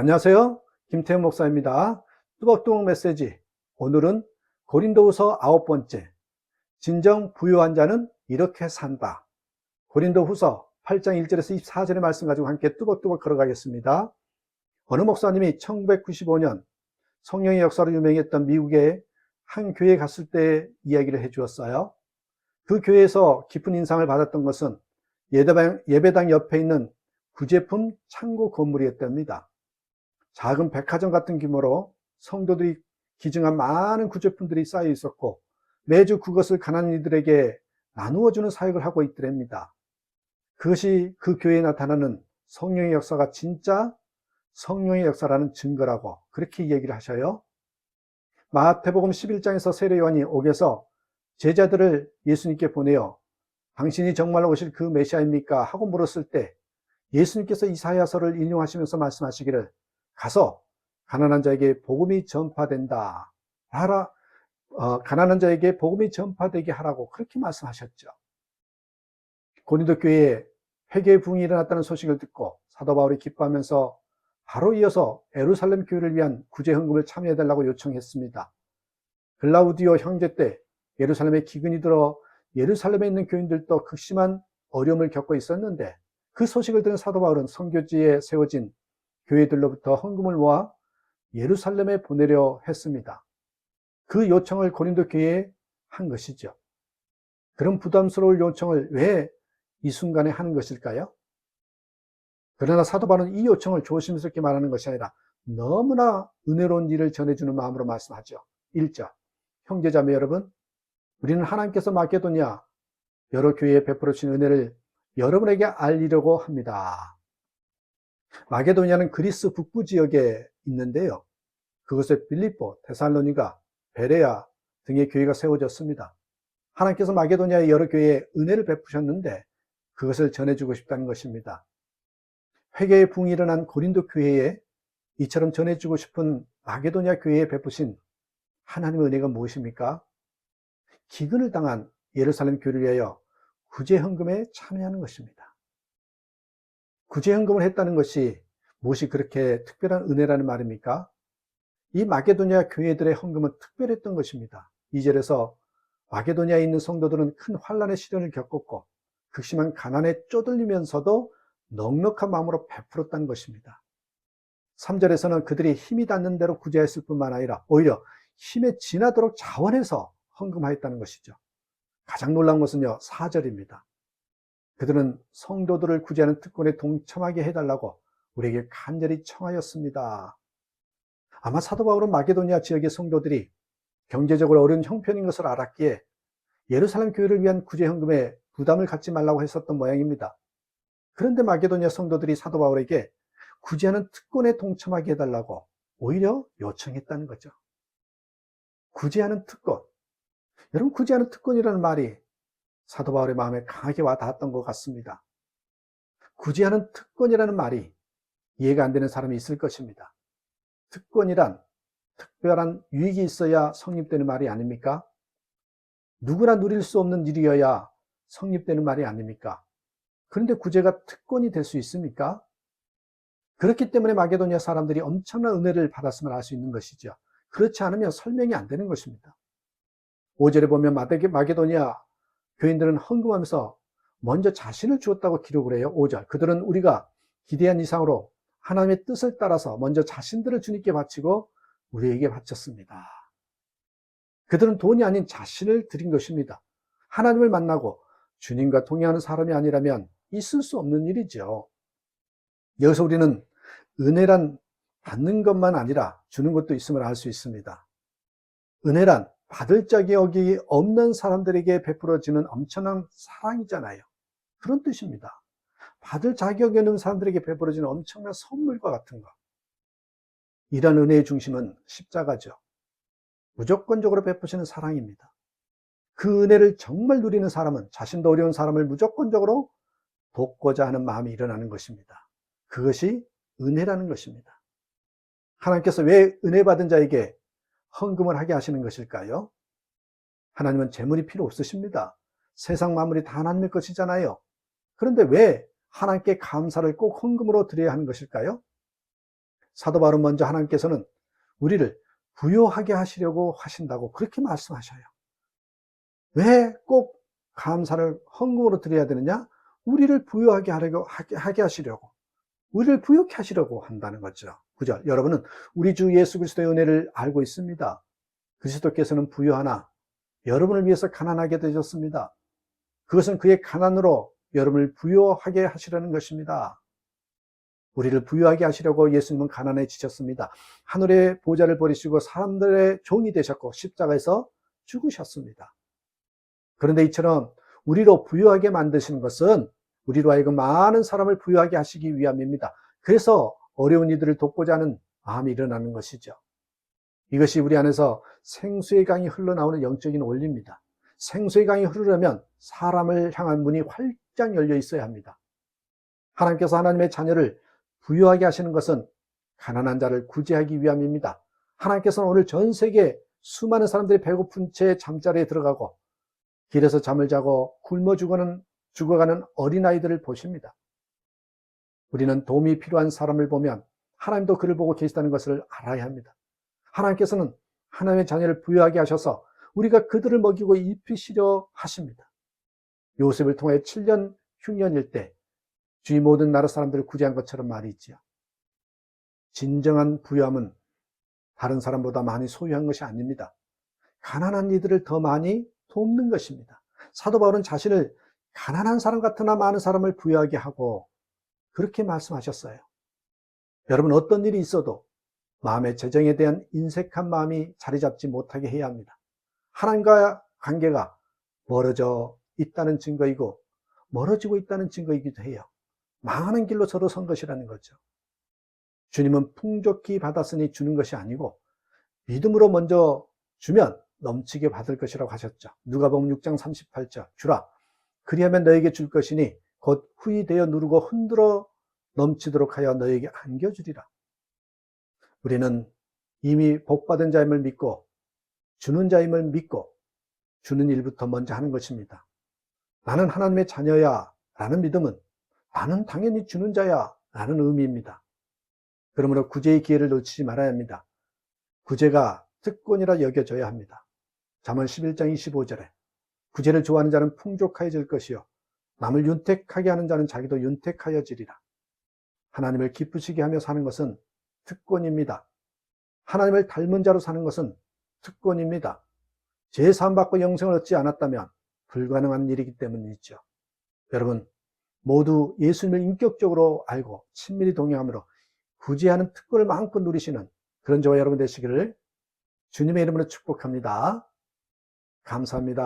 안녕하세요. 김태형 목사입니다. 뚜벅뚜벅 메시지. 오늘은 고린도후서 9번째. 진정 부유한 자는 이렇게 산다. 고린도후서 8장 1절에서 24절의 말씀 가지고 함께 뚜벅뚜벅 걸어가겠습니다. 어느 목사님이 1995년 성령의 역사로 유명했던 미국의 한 교회에 갔을 때 이야기를 해 주었어요. 그 교회에서 깊은 인상을 받았던 것은 예배당 옆에 있는 구제품 창고 건물이었답니다. 작은 백화점 같은 규모로 성도들이 기증한 많은 구제품들이 쌓여 있었고 매주 그것을 가난한 이들에게 나누어주는 사역을 하고 있더랍니다. 그것이 그 교회에 나타나는 성령의 역사가 진짜 성령의 역사라는 증거라고 그렇게 얘기를 하셔요. 마태복음 11장에서 세례 요한이 옥에서 제자들을 예수님께 보내어 당신이 정말 오실 그 메시아입니까? 하고 물었을 때 예수님께서 이사야서를 인용하시면서 말씀하시기를 가서 가난한 자에게 복음이 전파된다 하라, 가난한 자에게 복음이 전파되게 하라고 그렇게 말씀하셨죠. 고린도 교회에 회개의 부흥이 일어났다는 소식을 듣고 사도 바울이 기뻐하면서 바로 이어서 예루살렘 교회를 위한 구제 헌금을 참여해달라고 요청했습니다. 글라우디오 형제 때 예루살렘에 기근이 들어 예루살렘에 있는 교인들도 극심한 어려움을 겪고 있었는데 그 소식을 들은 사도 바울은 선교지에 세워진 교회들로부터 헌금을 모아 예루살렘에 보내려 했습니다. 그 요청을 고린도 교회에 한 것이죠. 그런 부담스러운 요청을 왜 이 순간에 하는 것일까요? 그러나 사도 바울은 이 요청을 조심스럽게 말하는 것이 아니라 너무나 은혜로운 일을 전해주는 마음으로 말씀하죠. 1절 형제자매 여러분, 우리는 하나님께서 마게도냐 여러 교회에 베풀어 주신 은혜를 여러분에게 알리려고 합니다. 마게도냐는 그리스 북부 지역에 있는데요. 그곳에 빌립보, 데살로니가, 베레아 등의 교회가 세워졌습니다. 하나님께서 마게도냐의 여러 교회에 은혜를 베푸셨는데 그것을 전해주고 싶다는 것입니다. 회개의 붕이 일어난 고린도 교회에 이처럼 전해주고 싶은 마게도냐 교회에 베푸신 하나님의 은혜가 무엇입니까? 기근을 당한 예루살렘 교회를 위하여 구제 헌금에 참여하는 것입니다. 구제 헌금을 했다는 것이 무엇이 그렇게 특별한 은혜라는 말입니까? 이 마게도냐 교회들의 헌금은 특별했던 것입니다. 2절에서 마게도냐에 있는 성도들은 큰 환난의 시련을 겪었고 극심한 가난에 쪼들리면서도 넉넉한 마음으로 베풀었다는 것입니다. 3절에서는 그들이 힘이 닿는 대로 구제했을 뿐만 아니라 오히려 힘에 지나도록 자원해서 헌금하였다는 것이죠. 가장 놀라운 것은요, 4절입니다. 그들은 성도들을 구제하는 특권에 동참하게 해달라고 우리에게 간절히 청하였습니다. 아마 사도 바울은 마게도니아 지역의 성도들이 경제적으로 어려운 형편인 것을 알았기에 예루살렘 교회를 위한 구제 헌금에 부담을 갖지 말라고 했었던 모양입니다. 그런데 마게도니아 성도들이 사도 바울에게 구제하는 특권에 동참하게 해달라고 오히려 요청했다는 거죠. 구제하는 특권. 여러분, 구제하는 특권이라는 말이 사도 바울의 마음에 강하게 와닿았던 것 같습니다. 구제하는 특권이라는 말이 이해가 안 되는 사람이 있을 것입니다. 특권이란 특별한 유익이 있어야 성립되는 말이 아닙니까? 누구나 누릴 수 없는 일이어야 성립되는 말이 아닙니까? 그런데 구제가 특권이 될 수 있습니까? 그렇기 때문에 마게도니아 사람들이 엄청난 은혜를 받았음을 알 수 있는 것이죠. 그렇지 않으면 설명이 안 되는 것입니다. 5절에 보면 마게도니아 교인들은 헌금하면서 먼저 자신을 주었다고 기록을 해요. 5절. 그들은 우리가 기대한 이상으로 하나님의 뜻을 따라서 먼저 자신들을 주님께 바치고 우리에게 바쳤습니다. 그들은 돈이 아닌 자신을 드린 것입니다. 하나님을 만나고 주님과 동행하는 사람이 아니라면 있을 수 없는 일이죠. 여기서 우리는 은혜란 받는 것만 아니라 주는 것도 있음을 알 수 있습니다. 은혜란 받을 자격이 없는 사람들에게 베풀어지는 엄청난 사랑이잖아요. 그런 뜻입니다. 받을 자격이 없는 사람들에게 베풀어지는 엄청난 선물과 같은 것. 이런 은혜의 중심은 십자가죠. 무조건적으로 베푸시는 사랑입니다. 그 은혜를 정말 누리는 사람은 자신도 어려운 사람을 무조건적으로 돕고자 하는 마음이 일어나는 것입니다. 그것이 은혜라는 것입니다. 하나님께서 왜 은혜 받은 자에게 헌금을 하게 하시는 것일까요? 하나님은 재물이 필요 없으십니다. 세상 만물이 다 하나님의 것이잖아요. 그런데 왜 하나님께 감사를 꼭 헌금으로 드려야 하는 것일까요? 사도 바울은 먼저 하나님께서는 우리를 부요하게 하시려고 하신다고 그렇게 말씀하셔요. 왜 꼭 감사를 헌금으로 드려야 되느냐? 우리를 부요하게 하게 하시려고, 우리를 부요케 하시려고 한다는 거죠. 9절. 여러분은 우리 주 예수 그리스도의 은혜를 알고 있습니다. 그리스도께서는 부요하나 여러분을 위해서 가난하게 되셨습니다. 그것은 그의 가난으로 여러분을 부요하게 하시려는 것입니다. 우리를 부유하게 하시려고 예수님은 가난해지셨습니다. 하늘의 보좌를 버리시고 사람들의 종이 되셨고 십자가에서 죽으셨습니다. 그런데 이처럼 우리로 부유하게 만드시는 것은 우리로 하여금 많은 사람을 부유하게 하시기 위함입니다. 그래서 어려운 이들을 돕고자 하는 마음이 일어나는 것이죠. 이것이 우리 안에서 생수의 강이 흘러나오는 영적인 원리입니다. 생수의 강이 흐르려면 사람을 향한 문이 활짝 열려 있어야 합니다. 하나님께서 하나님의 자녀를 부유하게 하시는 것은 가난한 자를 구제하기 위함입니다. 하나님께서는 오늘 전 세계 수많은 사람들이 배고픈 채 잠자리에 들어가고 길에서 잠을 자고 굶어 죽어가는 어린아이들을 보십니다. 우리는 도움이 필요한 사람을 보면 하나님도 그를 보고 계시다는 것을 알아야 합니다. 하나님께서는 하나님의 자녀를 부유하게 하셔서 우리가 그들을 먹이고 입히시려 하십니다. 요셉을 통해 7년 흉년일 때 주의 모든 나라 사람들을 구제한 것처럼 말이지요. 진정한 부유함은 다른 사람보다 많이 소유한 것이 아닙니다. 가난한 이들을 더 많이 돕는 것입니다. 사도 바울은 자신을 가난한 사람 같으나 많은 사람을 부유하게 하고 그렇게 말씀하셨어요. 여러분, 어떤 일이 있어도 마음의 재정에 대한 인색한 마음이 자리 잡지 못하게 해야 합니다. 하나님과 관계가 멀어져 있다는 증거이고 멀어지고 있다는 증거이기도 해요. 망하는 길로 서로 선 것이라는 거죠. 주님은 풍족히 받았으니 주는 것이 아니고 믿음으로 먼저 주면 넘치게 받을 것이라고 하셨죠. 누가복음 6장 38절. 주라, 그리하면 너에게 줄 것이니 곧 후히 되어 누르고 흔들어 넘치도록 하여 너에게 안겨주리라. 우리는 이미 복받은 자임을 믿고 주는 자임을 믿고 주는 일부터 먼저 하는 것입니다. 나는 하나님의 자녀야 라는 믿음은 나는 당연히 주는 자야 라는 의미입니다. 그러므로 구제의 기회를 놓치지 말아야 합니다. 구제가 특권이라 여겨져야 합니다. 잠언 11장 25절에 구제를 좋아하는 자는 풍족하여질 것이요 남을 윤택하게 하는 자는 자기도 윤택하여지리라. 하나님을 기쁘시게 하며 사는 것은 특권입니다. 하나님을 닮은 자로 사는 것은 특권입니다. 제사함 받고 영생을 얻지 않았다면 불가능한 일이기 때문이죠. 여러분, 모두 예수님을 인격적으로 알고 친밀히 동행함으로 구제하는 특권을 마음껏 누리시는 그런 저와 여러분 되시기를 주님의 이름으로 축복합니다. 감사합니다.